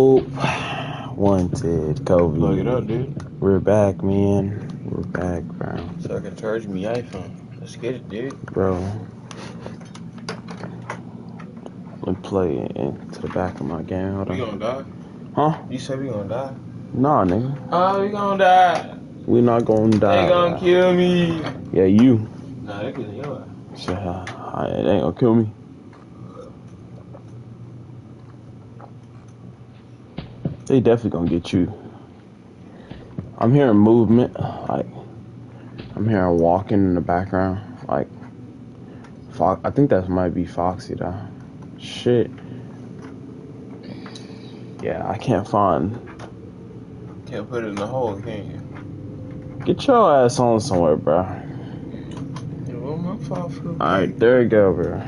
Nope. Wanted Kobe. Plug it up, dude. We're back, man. We're back, bro. So I can charge me iPhone. Let's get it, dude. Bro. Let me play it into the back of my game. Hold on. We gonna die? Huh? You said we gonna die? Nah, nigga. Oh, we gonna die. We not gonna die. They gonna kill me. Yeah, you. Nah, they killing your ass. Yeah, they ain't gonna kill me. They definitely gonna get you. I'm hearing movement, like I'm hearing walking in the background, like I think that might be Foxy though. Shit. Yeah, I can't find. Can't put it in the hole, can you? Get your ass on somewhere, bro. Yeah, well, my fault for Alright, there you go, bro.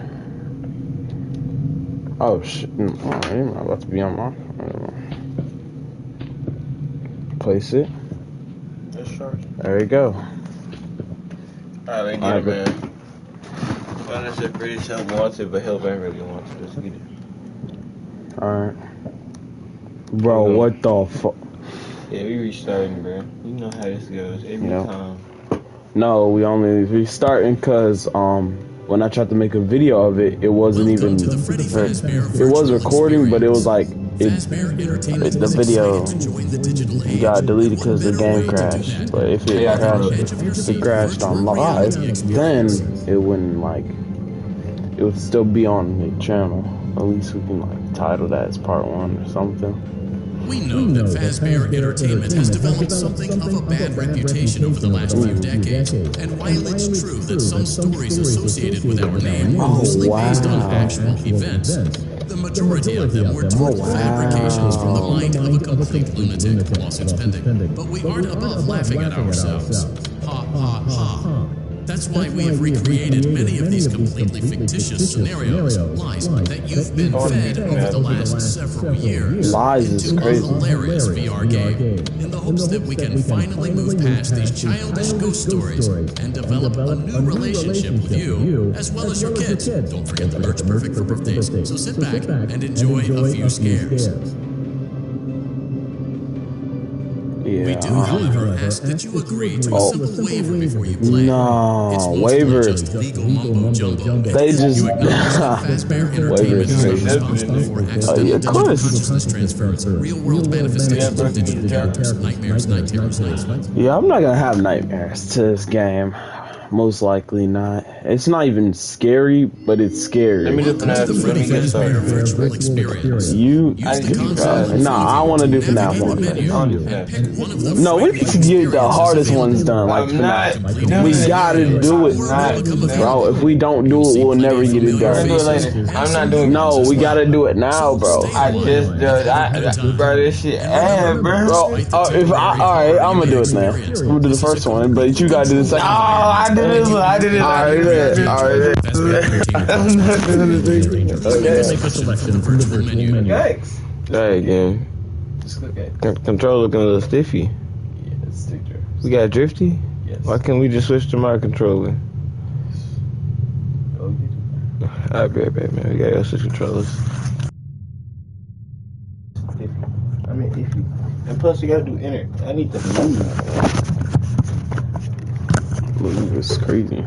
Oh shit! Oh, I'm about to be on my. Place it. There you go. Alright, let's get it, man. Find us at Freddy's Help Wanted, but help ain't really wanted. Let's get it. Alright. Bro, what the fuck? Yeah, we restarting, bro. You know how this goes every time. No, we only restarting because when I tried to make a video of it, it wasn't even. It was recording, but it was like the video got deleted because the game crashed. But if it crashed on live, then it wouldn't it would still be on the channel. At least we can title that as part 1 or something. We know that Fazbear Entertainment has developed something of a bad reputation over the last few decades, and while it's true that some stories associated with our name were loosely based on actual events, the majority of them were total fabrications from the mind of a complete lunatic. Lawsuits pending, but we aren't above laughing at ourselves. Ha ha ha. That's why we have recreated many of these completely fictitious scenarios, lies that you've been fed over the last several years, into a hilarious VR game, in the hopes that we can finally move past these childish ghost stories and develop a new relationship with you, as well as your kids. Don't forget the merch perfect for birthdays, so sit back and enjoy a few scares. Yeah. We do, however, ask that you agree to a simple waiver before you play. No, it's waiver. Just legal mumbo jumbo. They just. You acknowledge that Fazbear Entertainment is responsible for accidental digital consciousness transfer, real-world manifestations of digital characters, nightmares, night terrors, nights. Yeah, I'm not gonna have nightmares to this game. Most likely not. It's not even scary, but it's scary. Let me do FNAF. Let me get started. Virtual experience. I want to do FNAF 1. No, we need to get the hardest ones done. Like FNAF. We gotta do it, bro. If we don't do it, we'll never get it done. I'm not doing it. No, we gotta do it now, bro. I just bro, this shit ass, bro. Alright, I'm gonna do it now. I'm gonna do the first one, but you gotta do the second one. I did it. Alright. I'm not doing this. Okay. Make a selection for the menu. Thanks. Hey, game. Just click it. Control looking a little stiffy. Yeah, it's stick drift. We got drifty? Yes. Why can't we just switch to my controller? Oh, you do. Alright, baby, man. We gotta go switch controllers. Iffy. I mean, iffy. And plus, you gotta do enter. I need to move. Move is crazy.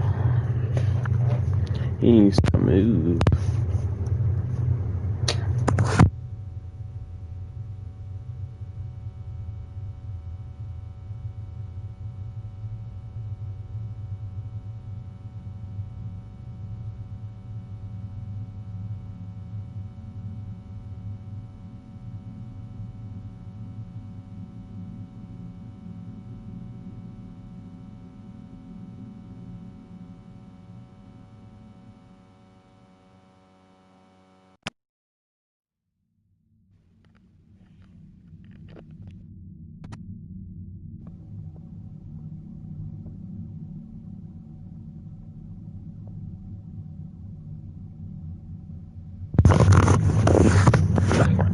He needs to move.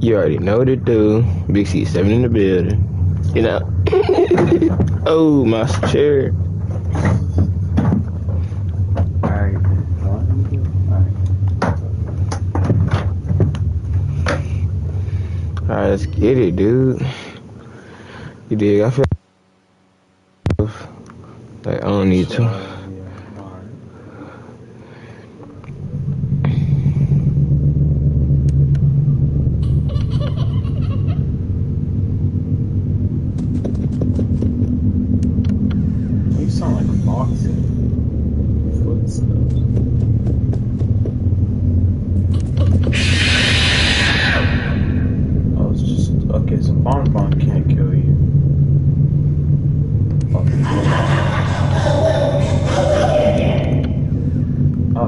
You already know what to do. Big C7 in the building. You know. Oh, my chair. Alright, let's get it, dude. You dig? I feel like I don't need to. You sound like boxing footsteps. Oh, it's just okay. So Bonbon can't kill you. Oh,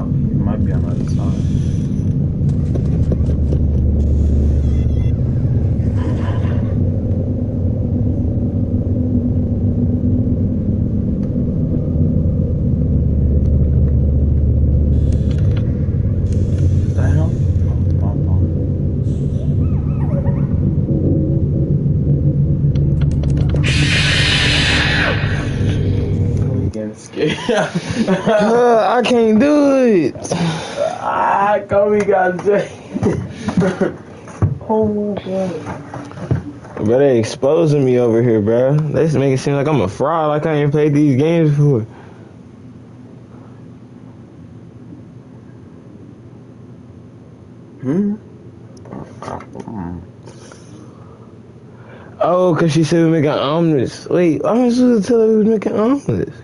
he might be on the other side. I can't do it. Kobe got Jay. Oh my god. Bro, they exposing me over here, bro. They just make it seem like I'm a fraud, like I ain't played these games before. Oh, because she said we making omelets. Wait, I'm supposed to tell her we was making omelets.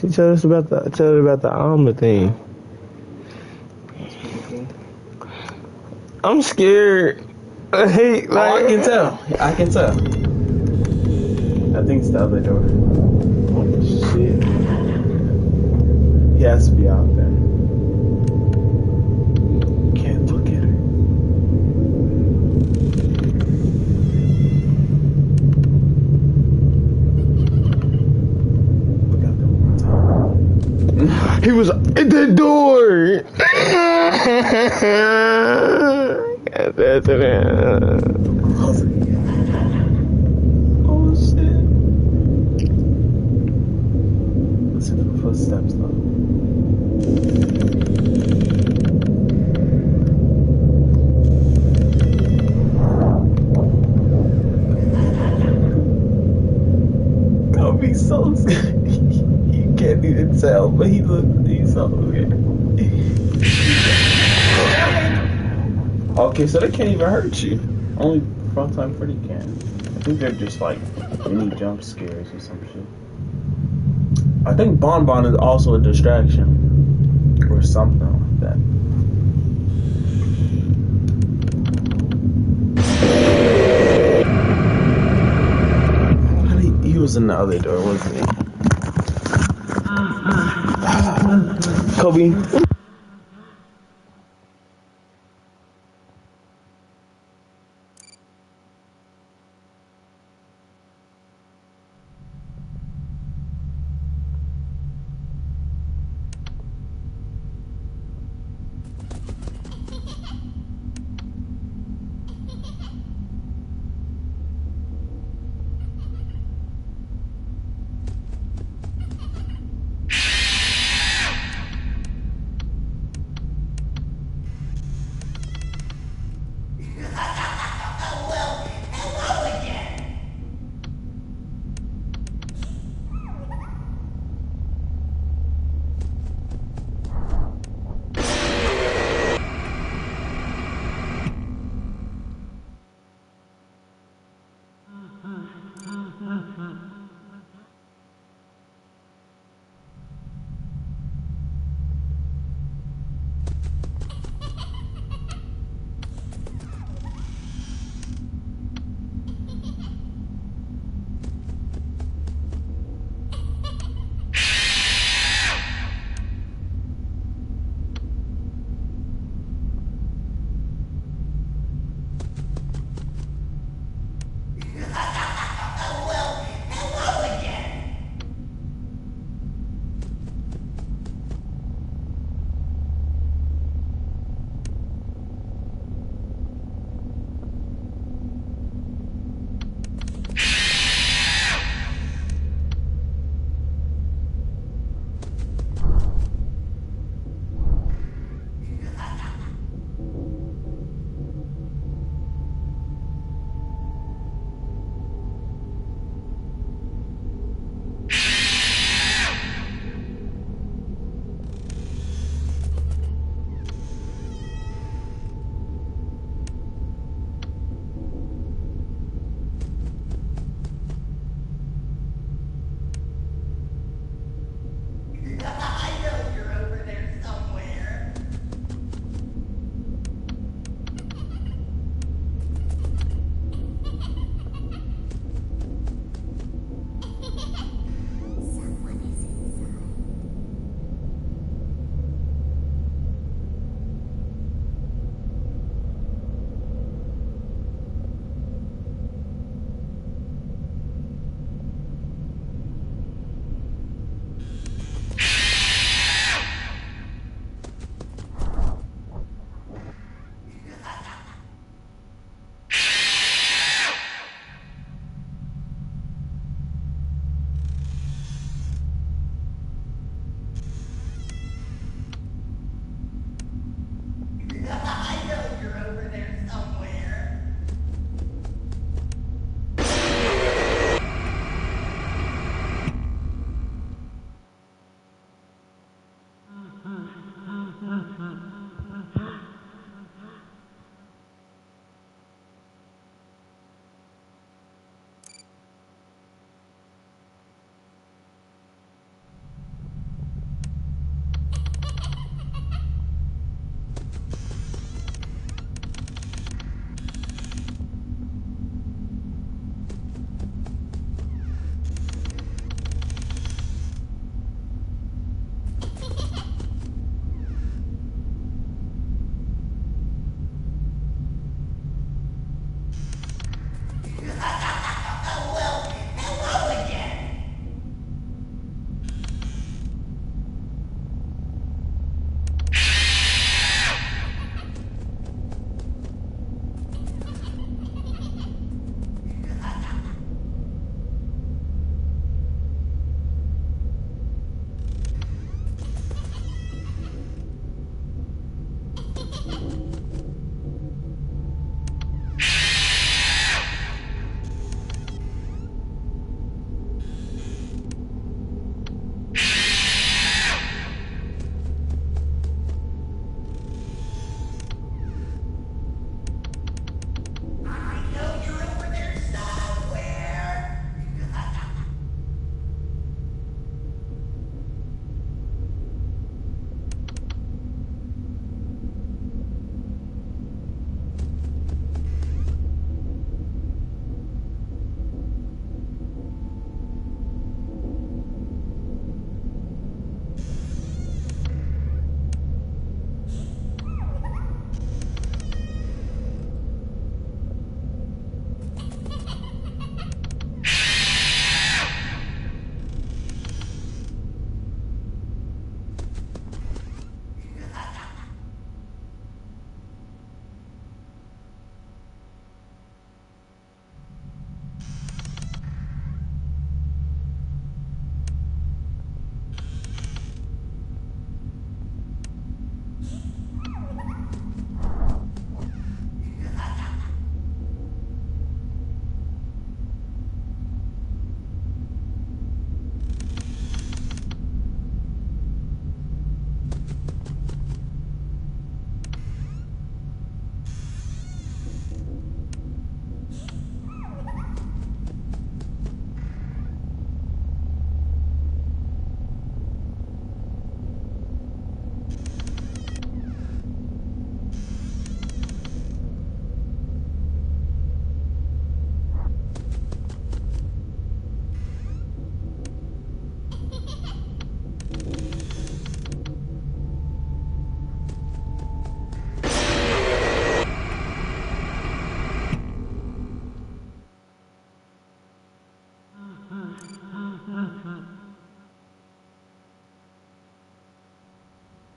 She told her about the omelet thing. I'm scared. Hey, like, I can tell. I can tell. I think it's the other door. Oh shit. He has to be out there. Can't look at her. Look out there one more time. he was at the door. Close it. Oh shit. Listen for footsteps though. Kobe's so scared. You can't even tell, but he's so scared. Okay, so they can't even hurt you. Only Frontime Freddy can. I think they're just like mini jump scares or some shit. I think Bonbon is also a distraction. Or something like that. He was in the other door, wasn't he? Kobe.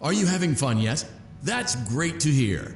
Are you having fun yet? That's great to hear.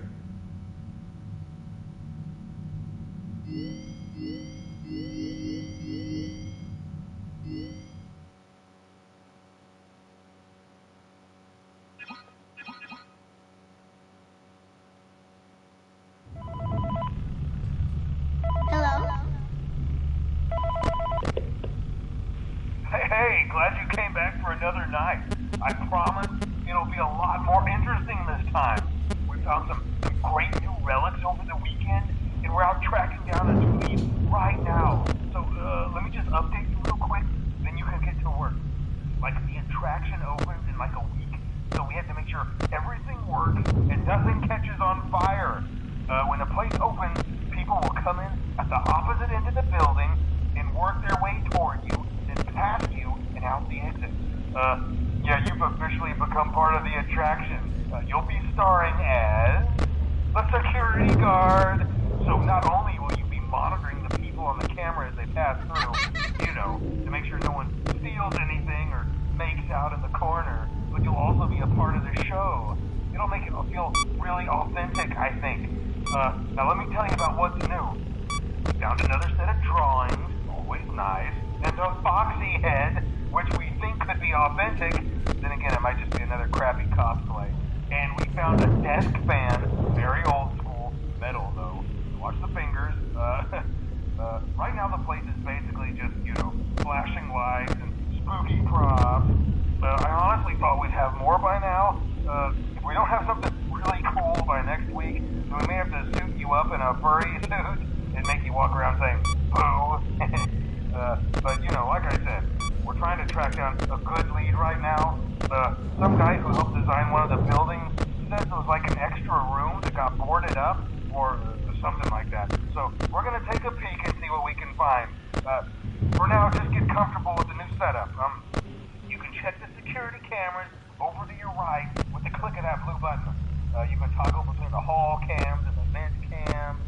Hey, glad you came back for another night. I promise it'll be a lot more interesting this time. We found some great new relics over the weekend, and we're out tracking down a new lead right now. So, let me just update you real quick, then you can get to work. Like, the attraction opens in like a week, so we have to make sure everything works and nothing catches on fire. When the place opens, people will come in at the opposite end of the building and work their way toward you, then past you, and out the exit. Yeah, you've officially become part of the attraction. You'll be starring as the security guard. So not only will you be monitoring the people on the camera as they pass through, you know, to make sure no one steals anything or makes out in the corner, but you'll also be a part of the show. It'll make it feel really authentic, I think. Now let me tell you about what's new. We found another set of drawings, always nice, and a foxy head, which we think could be authentic. Then again, it might just be another crappy cosplay. And we found a desk fan, very old school, metal though. Watch the fingers. Right now the place is basically just, you know, flashing lights and spooky props. I honestly thought we'd have more by now. If we don't have something really cool by next week, then we may have to suit you up in a furry suit and make you walk around saying, boo. But, you know, like I said, we're trying to track down a good lead right now. Some guy who helped design one of the buildings says it was like an extra room that got boarded up, or something like that. So we're going to take a peek and see what we can find. For now, just get comfortable with the new setup. You can check the security cameras over to your right with the click of that blue button. You can toggle between the hall cams and the vent cams.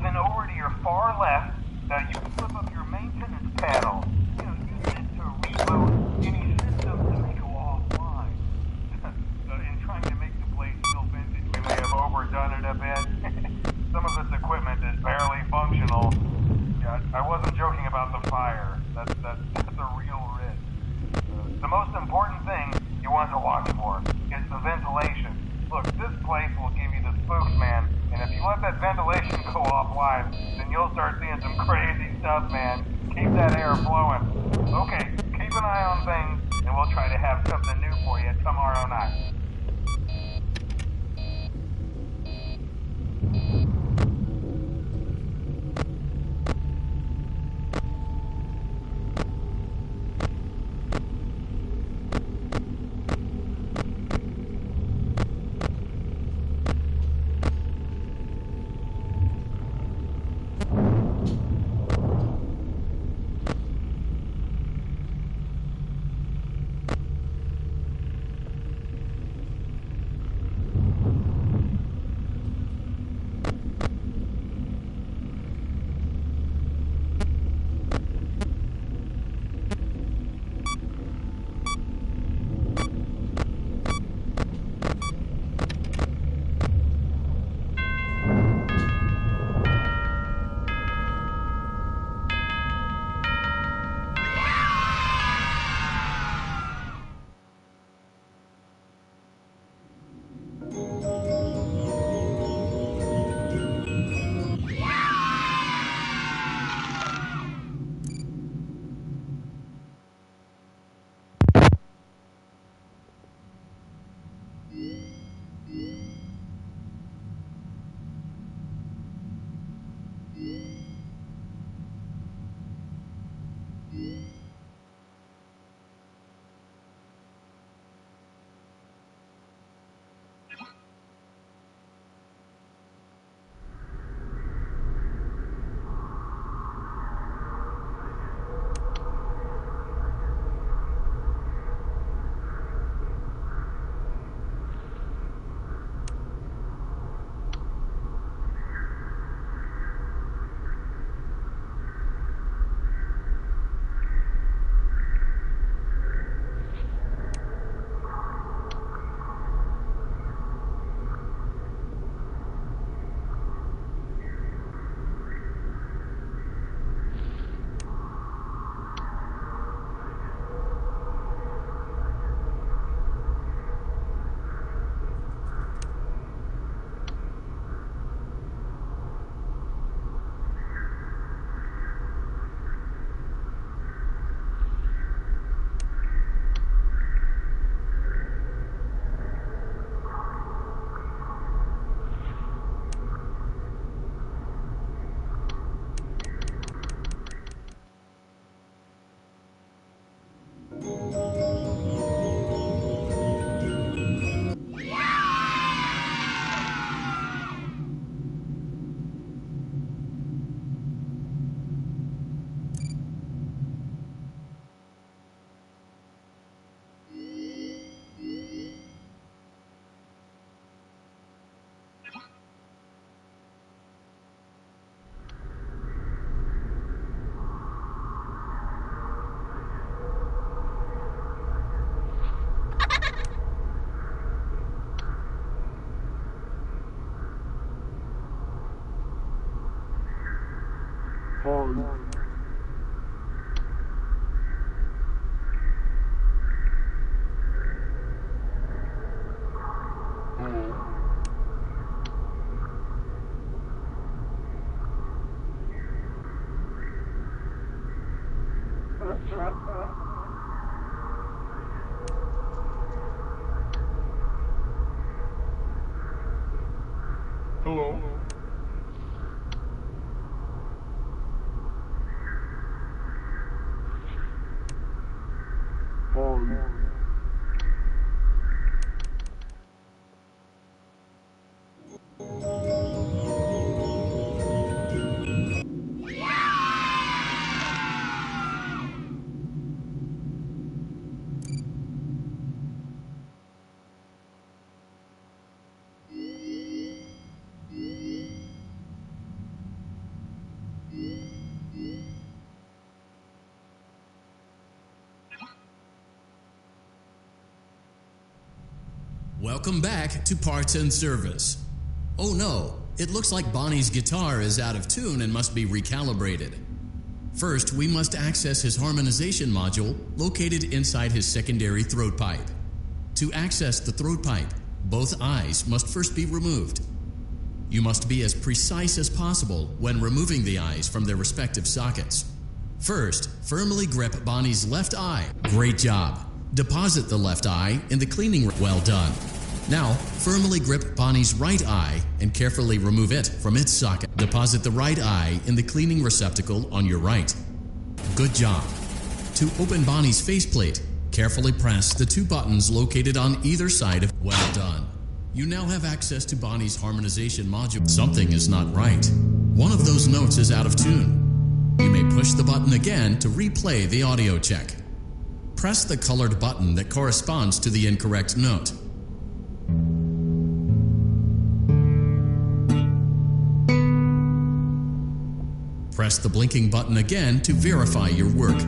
Then over to your far left, you can flip up your maintenance panel. You know, use it to reboot any system that may go offline. In trying to make the place feel vintage, we may have overdone it a bit. Some of this equipment is barely functional. Yeah, I wasn't joking about the fire. That's a real risk. The most important thing you want to watch for is the ventilation. Look, this place will give you the spooks, man, and if you let that ventilation go offline, then you'll start seeing some crazy stuff, man. Keep that air flowing. Okay, keep an eye on things, and we'll try to have something new for you tomorrow night. Hello? Welcome back to Parts and Service. Oh no, it looks like Bonnie's guitar is out of tune and must be recalibrated. First, we must access his harmonization module located inside his secondary throat pipe. To access the throat pipe, both eyes must first be removed. You must be as precise as possible when removing the eyes from their respective sockets. First, firmly grip Bonnie's left eye. Great job. Deposit the left eye in the cleaning. Well done. Now, firmly grip Bonnie's right eye and carefully remove it from its socket. Deposit the right eye in the cleaning receptacle on your right. Good job. To open Bonnie's faceplate, carefully press the two buttons located on either side of. Well done. You now have access to Bonnie's harmonization module. Something is not right. One of those notes is out of tune. You may push the button again to replay the audio check. Press the colored button that corresponds to the incorrect note. Press the blinking button again to verify your work.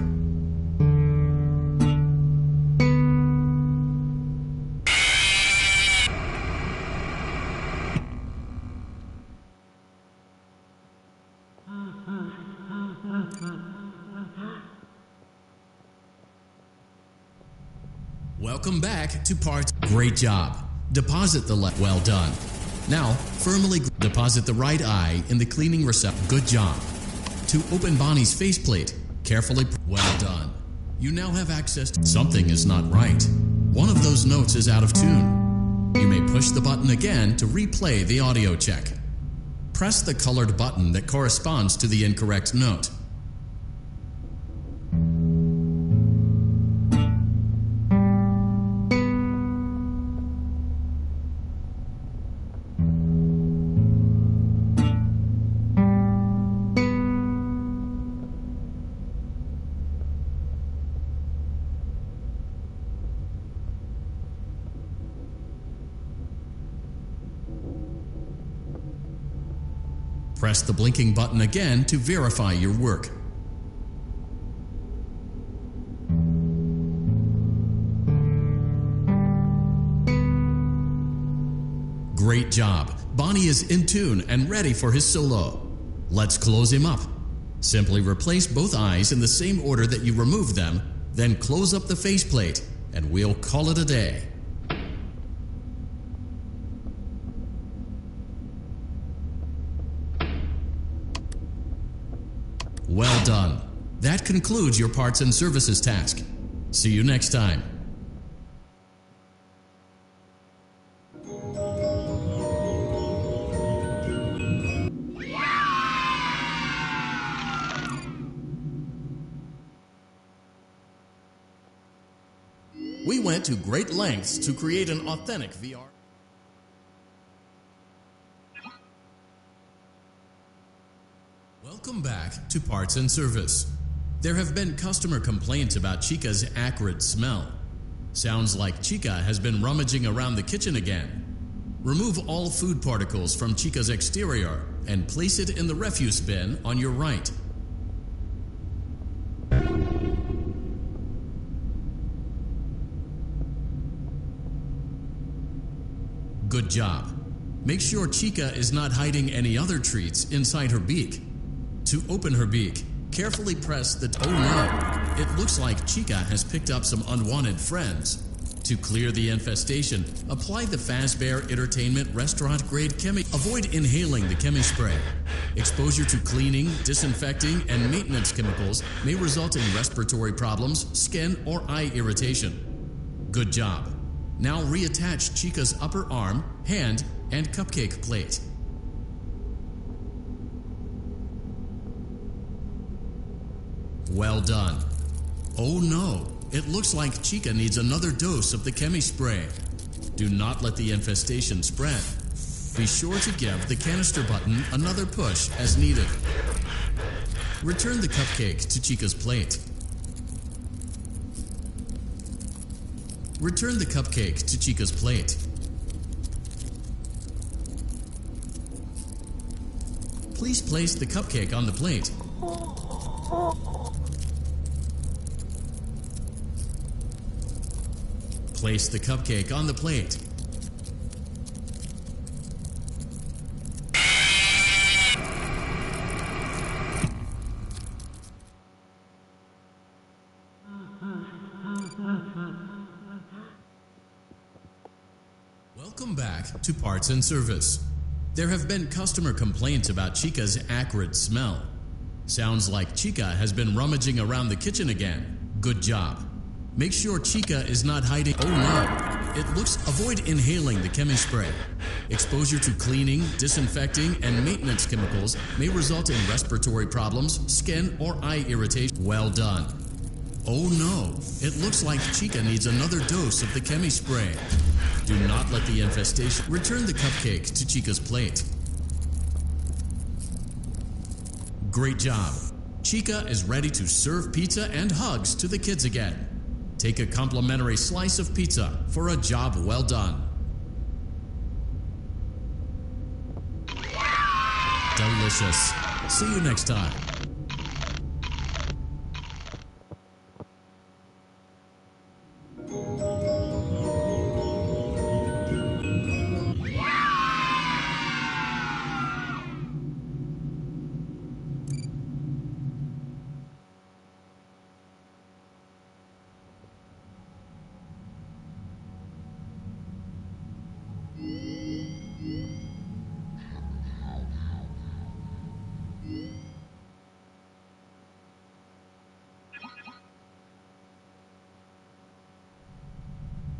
Welcome back to Parts. Great job. Deposit the left. Well done. Now, firmly deposit the right eye in the cleaning receptacle. Good job. To open Bonnie's faceplate, carefully. Well done. You now have access to. Something is not right. One of those notes is out of tune. You may push the button again to replay the audio check. Press the colored button that corresponds to the incorrect note. Press the blinking button again to verify your work. Great job. Bonnie is in tune and ready for his solo. Let's close him up. Simply replace both eyes in the same order that you removed them, then close up the faceplate, and we'll call it a day. Well done. That concludes your parts and services task. See you next time. We went to great lengths to create an authentic VR. Welcome back to Parts and Service. There have been customer complaints about Chica's acrid smell. Sounds like Chica has been rummaging around the kitchen again. Remove all food particles from Chica's exterior and place it in the refuse bin on your right. Good job. Make sure Chica is not hiding any other treats inside her beak. To open her beak, carefully press the... Oh no! It looks like Chica has picked up some unwanted friends. To clear the infestation, apply the Fazbear Entertainment restaurant-grade chemi... Avoid inhaling the chemi spray. Exposure to cleaning, disinfecting, and maintenance chemicals may result in respiratory problems, skin, or eye irritation. Good job. Now reattach Chica's upper arm, hand, and cupcake plate. Well done. Oh no! It looks like Chica needs another dose of the chemi spray. Do not let the infestation spread. Be sure to give the canister button another push as needed. Return the cupcake to Chica's plate. Return the cupcake to Chica's plate. Please place the cupcake on the plate. Place the cupcake on the plate. Welcome back to Parts and Service. There have been customer complaints about Chica's acrid smell. Sounds like Chica has been rummaging around the kitchen again. Good job. Make sure Chica is not hiding. Oh no! It looks... Avoid inhaling the chemi spray. Exposure to cleaning, disinfecting, and maintenance chemicals may result in respiratory problems, skin, or eye irritation. Well done. Oh no! It looks like Chica needs another dose of the chemi spray. Do not let the infestation... Return the cupcake to Chica's plate. Great job. Chica is ready to serve pizza and hugs to the kids again. Take a complimentary slice of pizza for a job well done. Delicious. See you next time.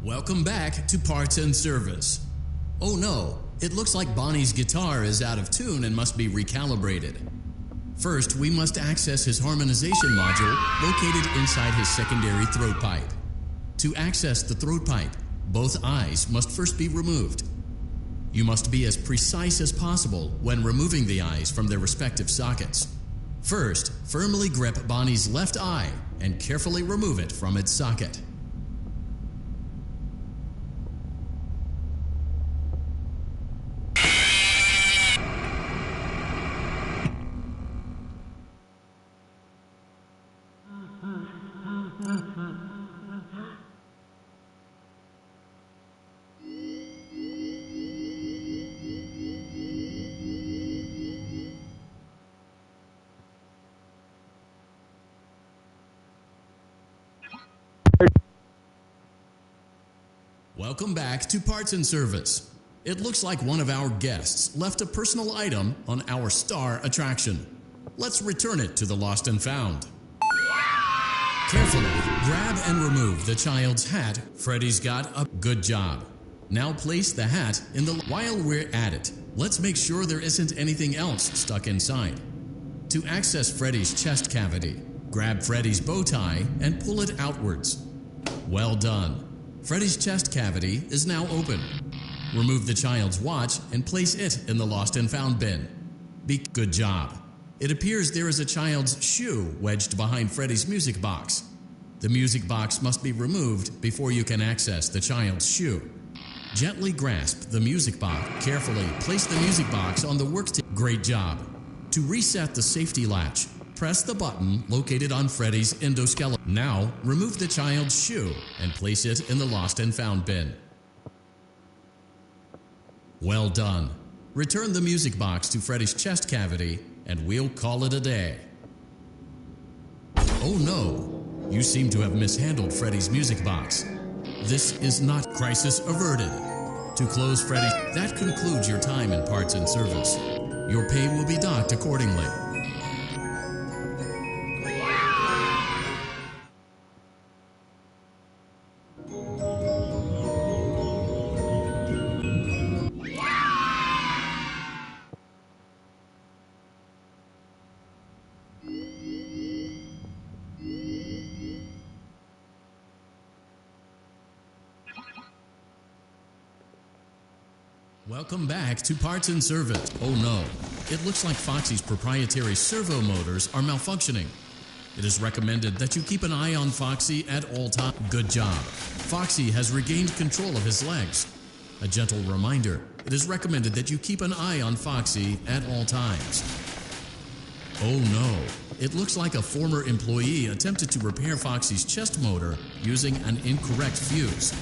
Welcome back to Parts and Service. Oh no, it looks like Bonnie's guitar is out of tune and must be recalibrated. First, we must access his harmonization module located inside his secondary throat pipe. To access the throat pipe, both eyes must first be removed. You must be as precise as possible when removing the eyes from their respective sockets. First, firmly grip Bonnie's left eye and carefully remove it from its socket. Welcome back to Parts and Service. It looks like one of our guests left a personal item on our star attraction. Let's return it to the Lost and Found. Carefully grab and remove the child's hat. Freddy's got a good job. Now place the hat in the... While we're at it, let's make sure there isn't anything else stuck inside. To access Freddy's chest cavity, grab Freddy's bow tie and pull it outwards. Well done. Freddy's chest cavity is now open. Remove the child's watch and place it in the Lost and Found bin. Good job. It appears there is a child's shoe wedged behind Freddy's music box. The music box must be removed before you can access the child's shoe. Gently grasp the music box. Carefully place the music box on the worktable. Great job. To reset the safety latch, press the button located on Freddy's endoskeleton. Now, remove the child's shoe and place it in the Lost and Found bin. Well done. Return the music box to Freddy's chest cavity and we'll call it a day. Oh no, you seem to have mishandled Freddy's music box. This is not crisis averted. To close Freddy, that concludes your time in parts and service. Your pay will be docked accordingly. Welcome back to Parts and Service. Oh no, it looks like Foxy's proprietary servo motors are malfunctioning. It is recommended that you keep an eye on Foxy at all times. Good job. Foxy has regained control of his legs. A gentle reminder, it is recommended that you keep an eye on Foxy at all times. Oh no, it looks like a former employee attempted to repair Foxy's chest motor using an incorrect fuse.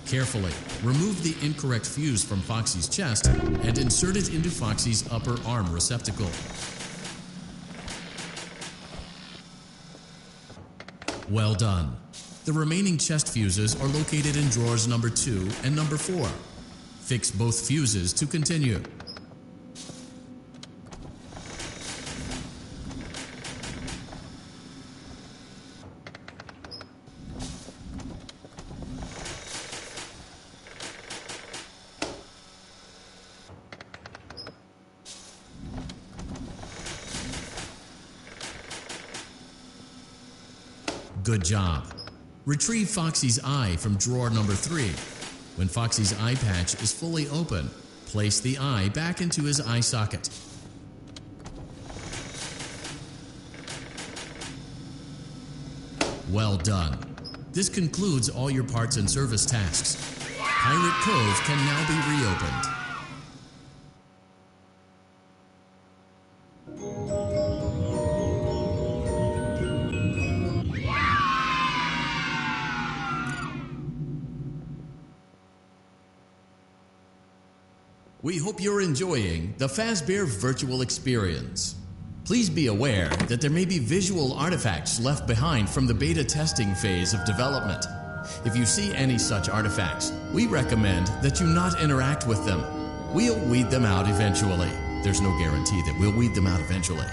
Carefully, remove the incorrect fuse from Foxy's chest and insert it into Foxy's upper arm receptacle. Well done. The remaining chest fuses are located in drawers number 2 and number 4. Fix both fuses to continue. Good job. Retrieve Foxy's eye from drawer number 3. When Foxy's eye patch is fully open, place the eye back into his eye socket. Well done. This concludes all your parts and service tasks. Pirate Cove can now be reopened. We hope you're enjoying the Fazbear virtual experience. Please be aware that there may be visual artifacts left behind from the beta testing phase of development. If you see any such artifacts, we recommend that you not interact with them. We'll weed them out eventually. There's no guarantee that we'll weed them out eventually.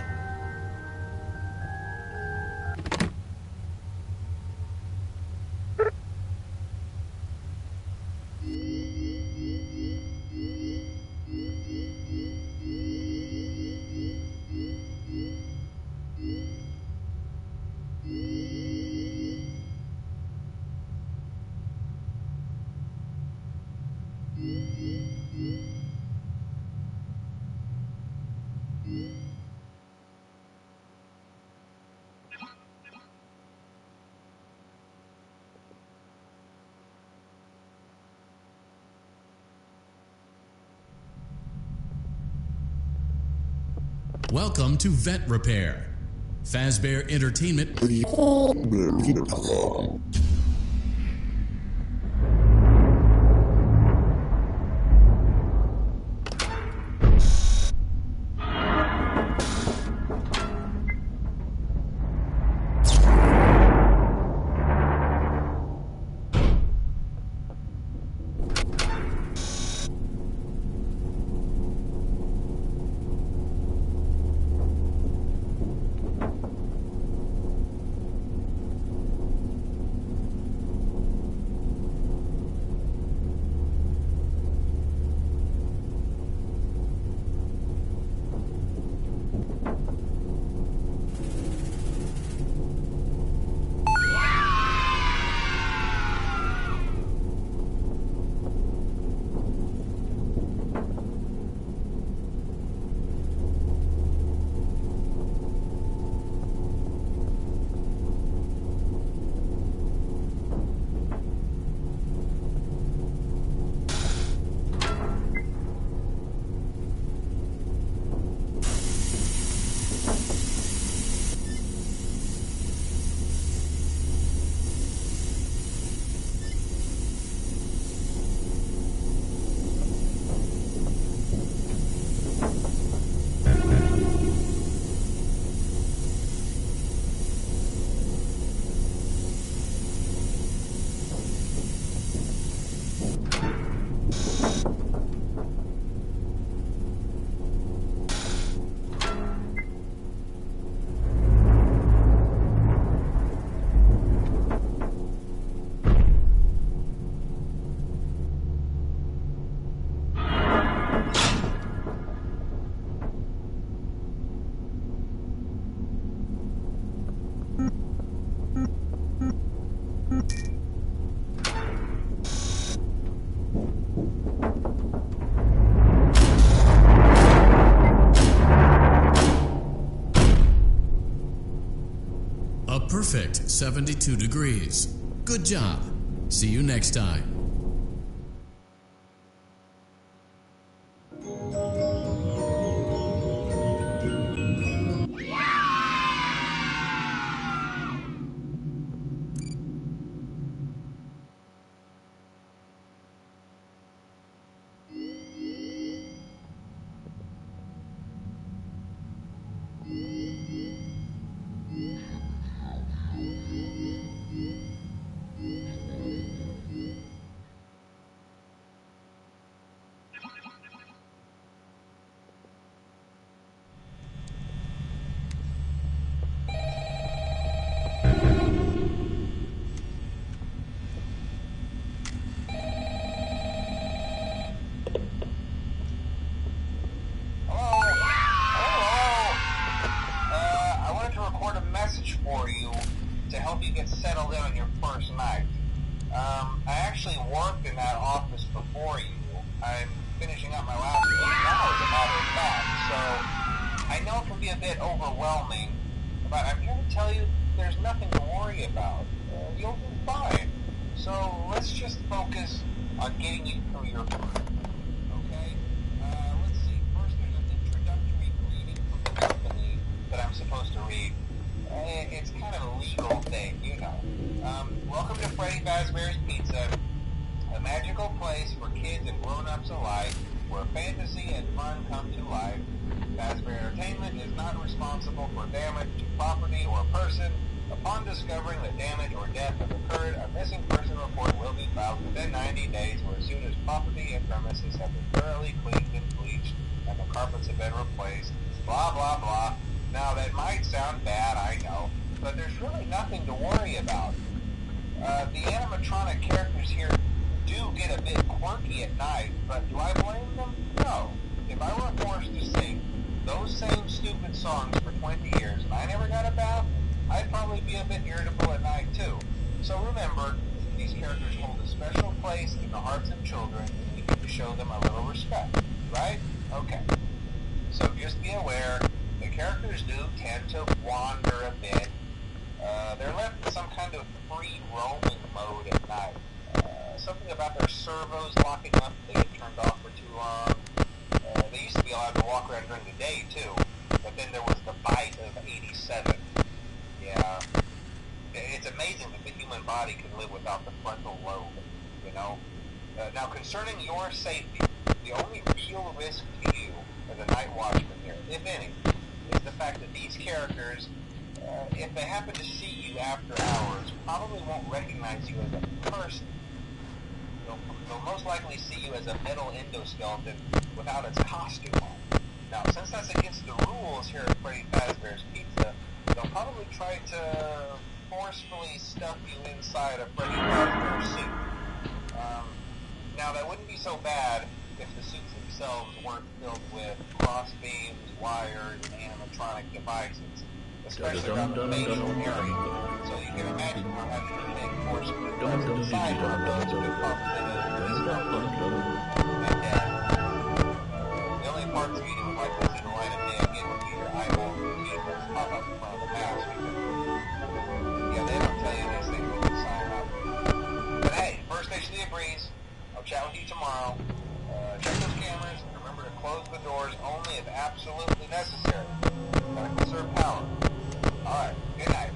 Welcome to Vet Repair. Fazbear Entertainment. A perfect 72 degrees. Good job. See you next time. For you to help you get settled in on your first night. I actually worked in that office before you. I'm finishing up my last week now, as a matter of fact, so I know it can be a bit overwhelming, but I'm here to tell you there's nothing to worry about. You'll be fine. So let's just focus on getting you through your work. Okay? Let's see. First, there's an introductory greeting from the company that I'm supposed to read. It's kind of a legal thing, you know. Welcome to Freddy Fazbear's Pizza, a magical place for kids and grown-ups alike, where fantasy and fun come to life. Fazbear Entertainment is not responsible for damage to property or person. Upon discovering that damage or death has occurred, a missing person report will be filed within 90 days, or as soon as property and premises have been thoroughly cleaned and bleached, and the carpets have been replaced. Blah, blah, blah. Now, that might sound bad, I know, but there's really nothing to worry about. The animatronic characters here do get a bit quirky at night, but do I blame them? No. If I were forced to sing those same stupid songs for 20 years and I never got a bath, I'd probably be a bit irritable at night, too. So remember, these characters hold a special place in the hearts of children, and we need to show them a little respect, right? Okay. So just be aware, the characters do tend to wander a bit. They're left in some kind of free roaming mode at night. Something about their servos locking up if they get turned off for too long. They used to be allowed to walk around during the day too, but then there was the bite of 87. Yeah. It's amazing that the human body can live without the frontal lobe, you know? Now concerning your safety, the only real risk to you as a night watchman here, if any, is the fact that these characters, if they happen to see you after hours, probably won't recognize you as a person. They'll most likely see you as a metal endoskeleton without its costume on. Now, since that's against the rules here at Freddy Fazbear's Pizza, they'll probably try to forcefully stuff you inside a Freddy Fazbear suit. Now, that wouldn't be so bad if the suits themselves weren't filled with cross beams, wires, and animatronic devices, especially around the facial area. So you can imagine how having to make forcefully press inside one of those could cause a bit of discomfort. And the only parts of you that would likely see the light of day again would be your eyeballs and teeth that pop up in front of the mask. Yeah, they don't tell you these things when you sign up. But hey, first station of the breeze. I'll chat with you tomorrow. Check those cameras and remember to close the doors only if absolutely necessary. Gotta conserve power. Alright, good night.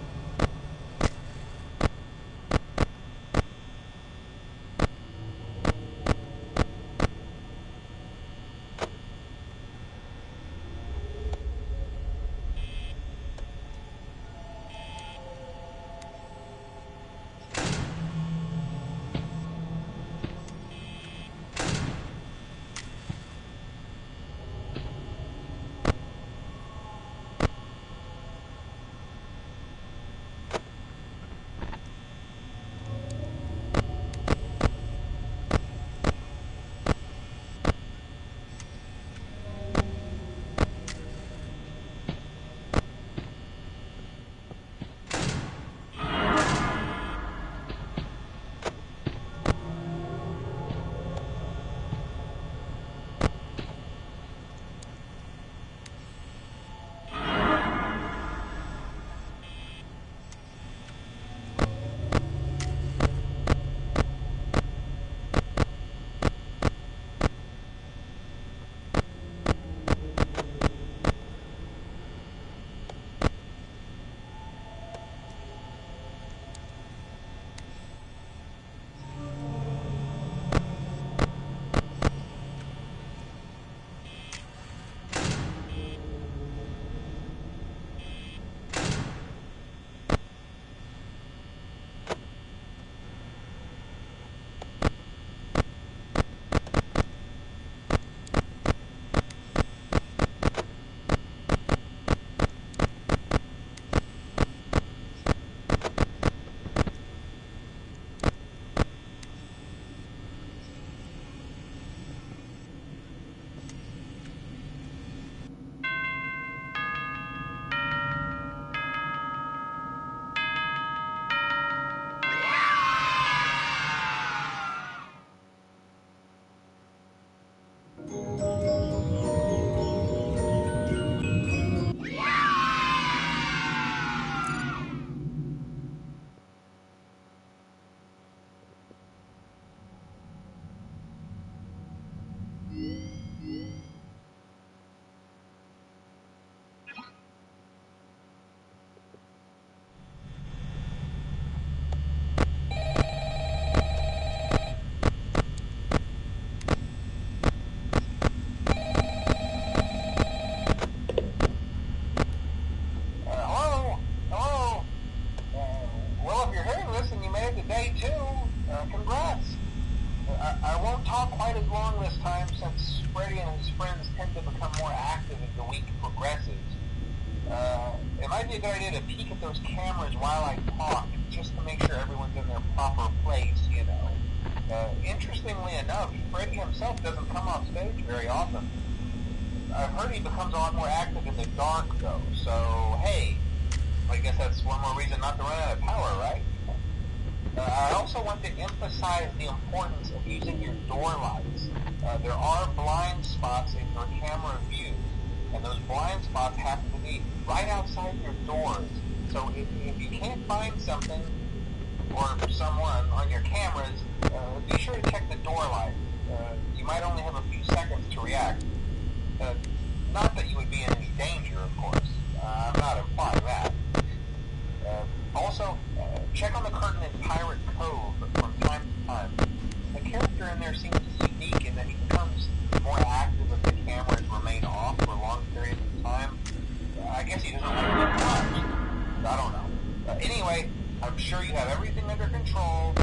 be a good idea to peek at those cameras while I talk, just to make sure everyone's in their proper place, you know. Interestingly enough, Freddy himself doesn't come off stage very often. I've heard he becomes a lot more active in the dark, though, so, hey, I guess that's one more reason not to run out of power, right? I also want to emphasize the importance of using your door lights. There are blind spots in your camera view, and those blind spots happen to be right outside your doors. So if you can't find something or someone on your cameras, be sure to check the door light. You might only have a few seconds to react. Not that you would be in any danger, of course. I'm not implying that. Also, check on the curtain in Pirate Cove from time to time. The character in there seems unique in that he becomes more active if the cameras remain off for long periods of time. I guess he doesn't like to get watched. I don't know. Anyway, I'm sure you have everything under control.